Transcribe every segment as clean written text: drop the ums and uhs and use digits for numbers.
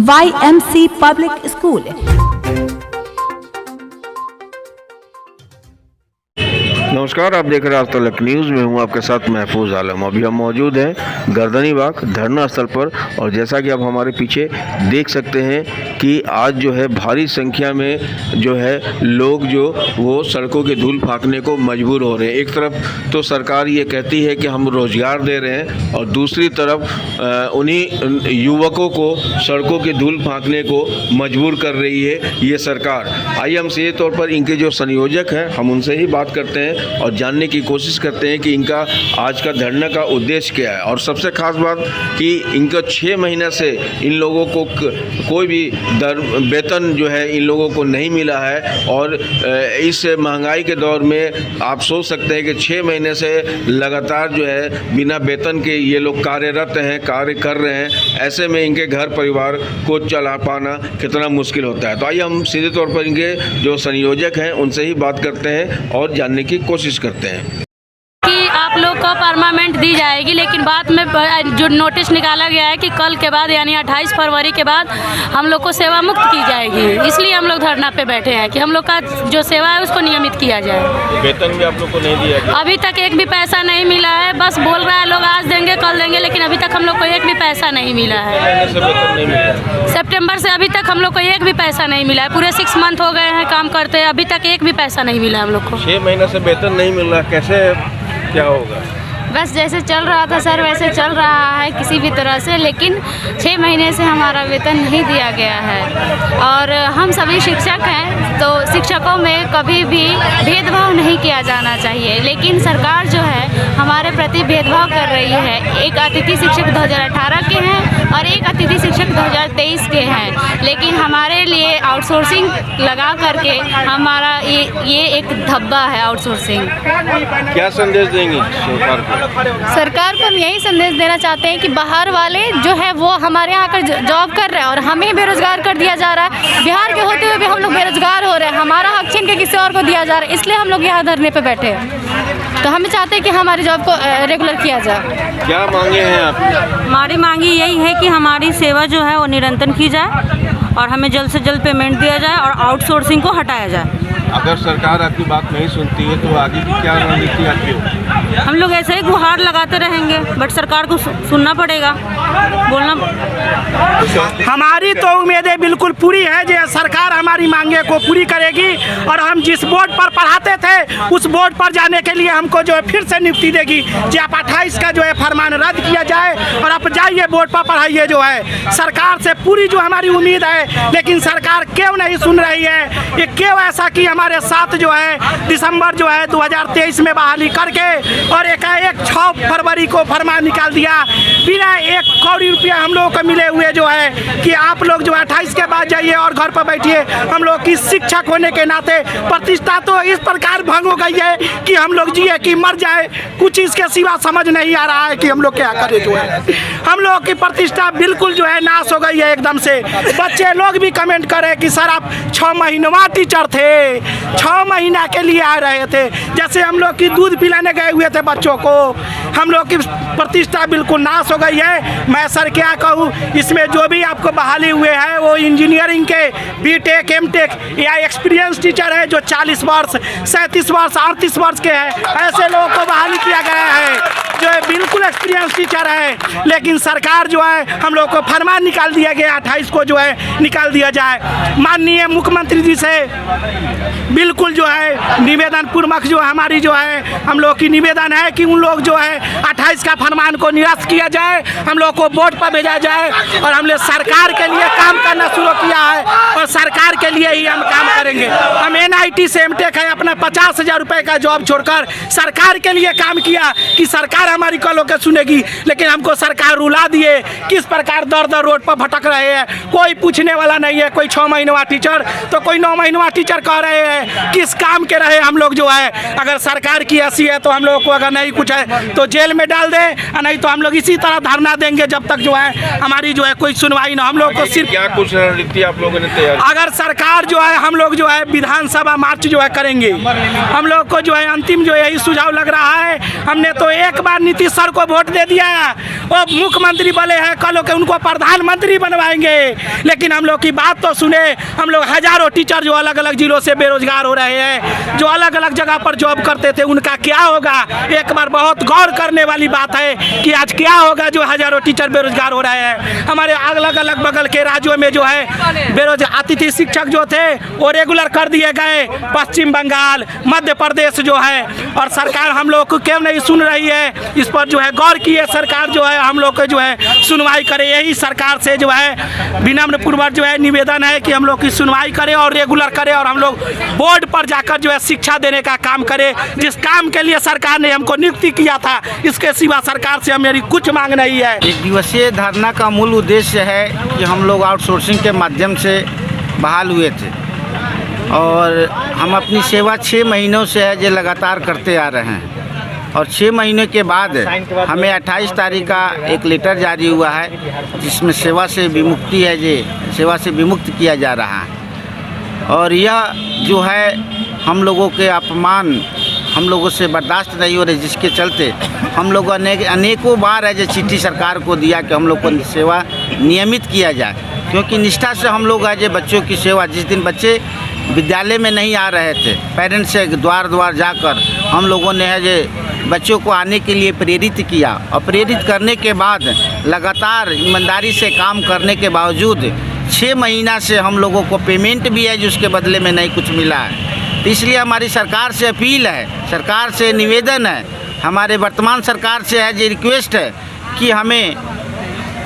YMC public school. नमस्कार, आप देख रहे हैं आज तक न्यूज़ में हूं आपके साथ महफूज आलम। अभी हम मौजूद हैं गर्दनीबाग धरना स्थल पर और जैसा कि आप हमारे पीछे देख सकते हैं कि आज जो है भारी संख्या में जो है लोग जो वो सड़कों के धूल फाँकने को मजबूर हो रहे हैं। एक तरफ तो सरकार ये कहती है कि हम रोज़गार दे रहे हैं और दूसरी तरफ उन्हीं युवकों को सड़कों के धूल फाँकने को मजबूर कर रही है ये सरकार। आइए हम सीधे तौर पर इनके जो संयोजक हैं हम उनसे ही बात करते हैं और जानने की कोशिश करते हैं कि इनका आज का धरना का उद्देश्य क्या है। और सबसे खास बात कि इनका 6 महीने से इन लोगों को कोई भी वेतन जो है इन लोगों को नहीं मिला है और इस महंगाई के दौर में आप सोच सकते हैं कि 6 महीने से लगातार जो है बिना वेतन के ये लोग कार्यरत हैं, कार्य कर रहे हैं। ऐसे में इनके घर परिवार को चला पाना कितना मुश्किल होता है। तो आइए हम सीधे तौर पर इनके जो संयोजक हैं उनसे ही बात करते हैं और जानने की कोशिश करते हैं कि आप लोग को परमानेंट दी जाएगी, लेकिन बाद में जो नोटिस निकाला गया है कि कल के बाद यानी 28 फरवरी के बाद हम लोग को सेवा मुक्त की जाएगी। इसलिए हम लोग धरना पे बैठे हैं कि हम लोग का जो सेवा है उसको नियमित किया जाए। वेतन भी आप लोग को नहीं दिया गया? अभी तक एक भी पैसा नहीं मिला है। बस बोल रहा है लोग आज देंगे कल देंगे, लेकिन अभी तक हम लोग को एक भी पैसा नहीं मिला है। सितंबर से अभी तक हम लोग को एक भी पैसा नहीं मिला है। पूरे 6 मंथ हो गए हैं काम करते, अभी तक एक भी पैसा नहीं मिला हम लोग को। 6 महीने से वेतन नहीं मिल रहा, कैसे क्या होगा? बस जैसे चल रहा था सर वैसे चल रहा है किसी भी तरह से, लेकिन 6 महीने से हमारा वेतन नहीं दिया गया है। और हम सभी शिक्षक हैं तो शिक्षकों में कभी भी भेदभाव नहीं किया जाना चाहिए, लेकिन सरकार जो है हमारे प्रति भेदभाव कर रही है। एक अतिथि शिक्षक 2018 के हैं और एक अतिथि शिक्षक 2023 के हैं, लेकिन हमारे लिए आउटसोर्सिंग लगा करके हमारा ये एक धब्बा है आउटसोर्सिंग। क्या संदेश देंगे सरकार को? सरकार को हम यही संदेश देना चाहते हैं कि बाहर वाले जो है वो हमारे यहाँ आकर जॉब कर रहे हैं और हमें बेरोजगार कर दिया जा रहा है। बिहार के होते हुए भी हम लोग बेरोजगार हो रहे हैं, हमारा हक छीन के किसी और को दिया जा रहा है। इसलिए हम लोग यहाँ धरने पे बैठे हैं। तो हम चाहते हैं कि हमारी जॉब को रेगुलर किया जाए। क्या मांगे हैं आप? हमारी मांगी यही है कि हमारी सेवा जो है वो निरंतर की जाए और हमें जल्द से जल्द पेमेंट दिया जाए और आउटसोर्सिंग को हटाया जाए। अगर सरकार आपकी बात नहीं सुनती है तो आगे की क्या रणनीति आपकी होगी? हम लोग ऐसे ही गुहार लगाते रहेंगे, बट सरकार को सुनना पड़ेगा, बोलना। हमारी तो उम्मीदें बिल्कुल पूरी है जो सरकार हमारी मांगे को पूरी करेगी और हम जिस बोर्ड पर पढ़ाते थे उस बोर्ड पर जाने के लिए हमको जो है फिर से नियुक्ति देगी। जो आप 28 का जो है फरमान रद्द किया जाए और आप जाइए बोर्ड पर पढ़ाइए। जो है सरकार से पूरी जो हमारी उम्मीद है, लेकिन सरकार क्यों नहीं सुन रही है? ये क्यों ऐसा कि हमारे साथ जो है दिसंबर जो है 2023 में बहाली करके और एकाएक 6 फरवरी को फरमान निकाल दिया बिना 1 करोड़ रुपया हम लोगों को मिले हुए जो है कि आप लोग जो 28 के बाद जाइए और घर पर बैठिए। हम लोग की शिक्षक होने के नाते प्रतिष्ठा तो इस प्रकार भंग हो गई है कि हम लोग जिए कि मर जाए, कुछ इसके सिवा समझ नहीं आ रहा है कि हम लोग क्या करें। जो है हम लोग की प्रतिष्ठा बिल्कुल जो है नाश हो गई है एकदम से। बच्चे लोग भी कमेंट करे कि सर आप 6 महीनवा टीचर थे, 6 महीना के लिए आ रहे थे। जैसे हम लोग की दूध पिलाने गए हुए थे बच्चों को, हम लोग की प्रतिष्ठा बिल्कुल नाश हो गई है। मैं सर क्या कहूँ, इसमें जो भी आपको बहाली हुए हैं वो इंजीनियरिंग के बीटेक एमटेक या एक्सपीरियंस टीचर है जो 40 वर्ष 37 वर्ष 38 वर्ष के हैं, ऐसे लोगों को बहाली किया गया है जो है बिल्कुल एक्सपीरियंस टीचर है। लेकिन सरकार जो है हम लोग को फरमान निकाल दिया गया 28 को जो है निकाल दिया जाए। माननीय मुख्यमंत्री जी से बिल्कुल जो है निवेदन पूर्वक जो हमारी जो है हम लोग की निवेदन है कि उन लोग जो है 28 का फरमान को निरस्त किया जाए, हम लोग को बोर्ड पर भेजा जाए। और हमने सरकार के लिए काम करना शुरू किया है और सरकार के लिए ही हम काम करेंगे। हम NIT से एमटेक है अपना 50,000 रुपये का जॉब छोड़कर सरकार के लिए काम किया कि सरकार हमारी कलों के सुनेगी, लेकिन हमको सरकार रुला दिए। किस प्रकार दर दर रोड पर भटक रहे हैं, कोई पूछने वाला नहीं है। कोई 6 महीनवा टीचर तो कोई 9 महीनवा टीचर कह रहे हैं। किस काम के रहे हम लोग जो है? अगर सरकार की ऐसी है तो हम लोग को अगर नहीं कुछ है तो जेल में डाल दें, नहीं तो हम लोग इसी तरह धरना देंगे जब तक जो है हमारी जो है कोई सुनवाई ना। हम लोग को सिर्फ क्या कुछ रणनीति आप लोगों ने तैयार? अगर सरकार जो है, हम लोग जो है विधानसभा मार्च जो है करेंगे। हम लोग को जो है अंतिम जो यही सुझाव लग रहा है। हमने तो एक बार नीतीश सर को वोट दे दिया, वो मुख्यमंत्री बोले हैं कल के उनको प्रधानमंत्री बनवाएंगे, लेकिन हम लोग की बात तो सुने। हम लोग हजारों टीचर जो अलग अलग जिलों से बेरोजगार हो रहे हैं, जो अलग अलग जगह पर जॉब करते थे, उनका क्या होगा? एक बार बहुत गौर करने वाली बात है कि आज क्या होगा जो हजारों टीचर बेरोजगार हो रहे हैं। हमारे अलग अलग बगल के राज्यों में जो है बेरोजगार अतिथि शिक्षक जो थे वो रेगुलर कर दिए गए, पश्चिम बंगाल, मध्य प्रदेश जो है। और सरकार हम लोग को क्यों नहीं सुन रही है? इस पर जो है गौर किए सरकार जो है, हम लोग को जो है सुनवाई करे। यही सरकार से जो है विनम्र पूर्वक जो है निवेदन है कि हम लोग की सुनवाई करे और रेगुलर करे, और हम लोग बोर्ड पर जाकर जो है शिक्षा देने का काम करे, जिस काम के लिए सरकार ने हमको नियुक्ति किया था। इसके सिवा सरकार से मेरी कुछ मांग नहीं है। एक दिवसीय धरना का मूल उद्देश्य है कि हम लोग आउटसोर्सिंग के माध्यम से बहाल हुए थे और हम अपनी सेवा 6 महीनों से है जो लगातार करते आ रहे हैं। और 6 महीने के बाद हमें 28 तारीख का एक लेटर जारी हुआ है जिसमें सेवा से विमुक्ति है, जो सेवा से विमुक्त किया जा रहा है। और यह जो है हम लोगों के अपमान हम लोगों से बर्दाश्त नहीं हो रहे, जिसके चलते हम लोगों ने अनेकों बार है जो चिट्ठी सरकार को दिया कि हम लोग को सेवा नियमित किया जाए, क्योंकि निष्ठा से हम लोग है जो बच्चों की सेवा, जिस दिन बच्चे विद्यालय में नहीं आ रहे थे, पेरेंट्स से द्वार द्वार जाकर हम लोगों ने है जो बच्चों को आने के लिए प्रेरित किया। और प्रेरित करने के बाद लगातार ईमानदारी से काम करने के बावजूद 6 महीना से हम लोगों को पेमेंट भी है जो उसके बदले में नहीं कुछ मिला है। तो इसलिए हमारी सरकार से अपील है, सरकार से निवेदन है, हमारे वर्तमान सरकार से है जो रिक्वेस्ट है कि हमें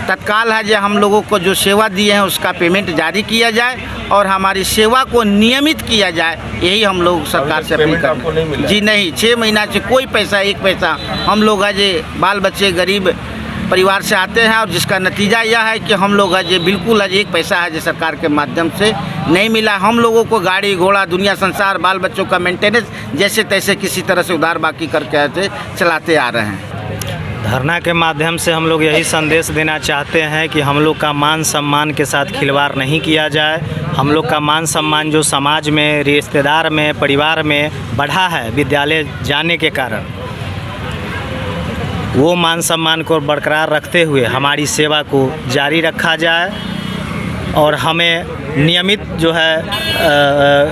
तत्काल है जो हम लोगों को जो सेवा दिए हैं उसका पेमेंट जारी किया जाए और हमारी सेवा को नियमित किया जाए। यही हम लोग सरकार से अपील करते हैं। जी नहीं, 6 महीना से कोई पैसा, एक पैसा हम लोग है जो बाल बच्चे गरीब परिवार से आते हैं, और जिसका नतीजा यह है कि हम लोग है जो बिल्कुल है एक पैसा है जो सरकार के माध्यम से नहीं मिला। हम लोगों को गाड़ी घोड़ा दुनिया संसार बाल बच्चों का मेंटेनेंस जैसे तैसे किसी तरह से उधार बाकी करके ऐसे चलाते आ रहे हैं। धरना के माध्यम से हम लोग यही संदेश देना चाहते हैं कि हम लोग का मान सम्मान के साथ खिलवाड़ नहीं किया जाए। हम लोग का मान सम्मान जो समाज में, रिश्तेदार में, परिवार में बढ़ा है विद्यालय जाने के कारण, वो मान सम्मान को बरकरार रखते हुए हमारी सेवा को जारी रखा जाए और हमें नियमित जो है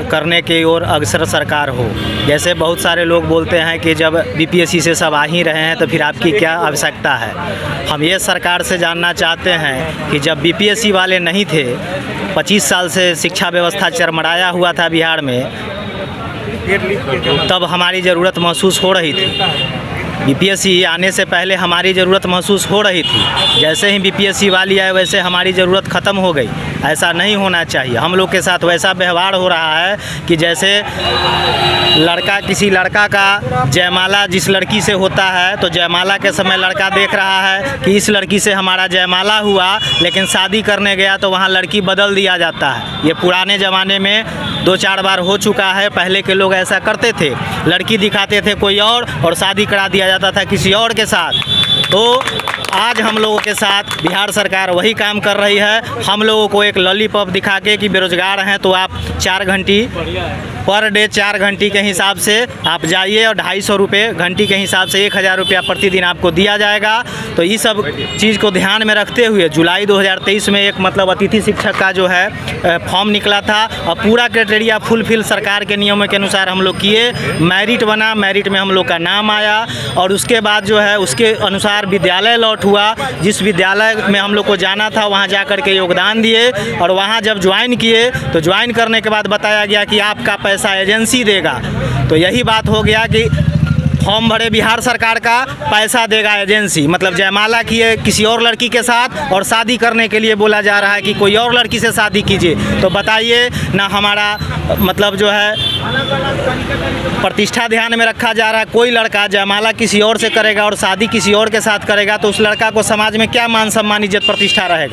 करने की ओर अग्रसर सरकार हो। जैसे बहुत सारे लोग बोलते हैं कि जब बीपीएससी से सब आ ही रहे हैं तो फिर आपकी क्या आवश्यकता है। हम ये सरकार से जानना चाहते हैं कि जब बीपीएससी वाले नहीं थे, 25 साल से शिक्षा व्यवस्था चरमराया हुआ था बिहार में, तब हमारी ज़रूरत महसूस हो रही थी। बीपीएससी आने से पहले हमारी ज़रूरत महसूस हो रही थी। जैसे ही बीपीएससी वाली आए वैसे हमारी ज़रूरत ख़त्म हो गई। ऐसा नहीं होना चाहिए। हम लोग के साथ वैसा व्यवहार हो रहा है कि जैसे लड़का किसी लड़का का जयमाला जिस लड़की से होता है तो जयमाला के समय लड़का देख रहा है कि इस लड़की से हमारा जयमाला हुआ, लेकिन शादी करने गया तो वहाँ लड़की बदल दिया जाता है। ये पुराने ज़माने में 2-4 बार हो चुका है। पहले के लोग ऐसा करते थे, लड़की दिखाते थे कोई और शादी करा दिया जाता था किसी और के साथ। तो आज हम लोगों के साथ बिहार सरकार वही काम कर रही है। हम लोगों को एक लॉलीपॉप दिखा के कि बेरोजगार हैं तो आप 4 घंटी पर डे 4 घंटी के हिसाब से आप जाइए और 250 रुपये घंटी के हिसाब से 1000 रुपया प्रतिदिन आपको दिया जाएगा। तो ये सब चीज़ को ध्यान में रखते हुए जुलाई 2023 में एक मतलब अतिथि शिक्षक का जो है फॉर्म निकला था और पूरा क्राइटेरिया फुलफिल सरकार के नियमों के अनुसार हम लोग किए। मेरिट बना, मेरिट में हम लोग का नाम आया और उसके बाद जो है उसके अनुसार विद्यालय लॉट हुआ। जिस विद्यालय में हम लोग को जाना था वहाँ जा कर के योगदान दिए और वहाँ जब ज्वाइन किए तो ज्वाइन करने के बाद बताया गया कि आपका पैसा एजेंसी देगा। तो यही बात हो गया कि फॉर्म भरे बिहार सरकार का, पैसा देगा एजेंसी। मतलब जयमाला किए किसी और लड़की के साथ और शादी करने के लिए बोला जा रहा है कि कोई और लड़की से शादी कीजिए। तो बताइए ना, हमारा मतलब जो है प्रतिष्ठा ध्यान में रखा जा रहा है। कोई लड़का जयमाला किसी और से करेगा और शादी किसी और के साथ करेगा तो उस लड़का को समाज में क्या मान सम्मान इज्जत प्रतिष्ठा रहेगा।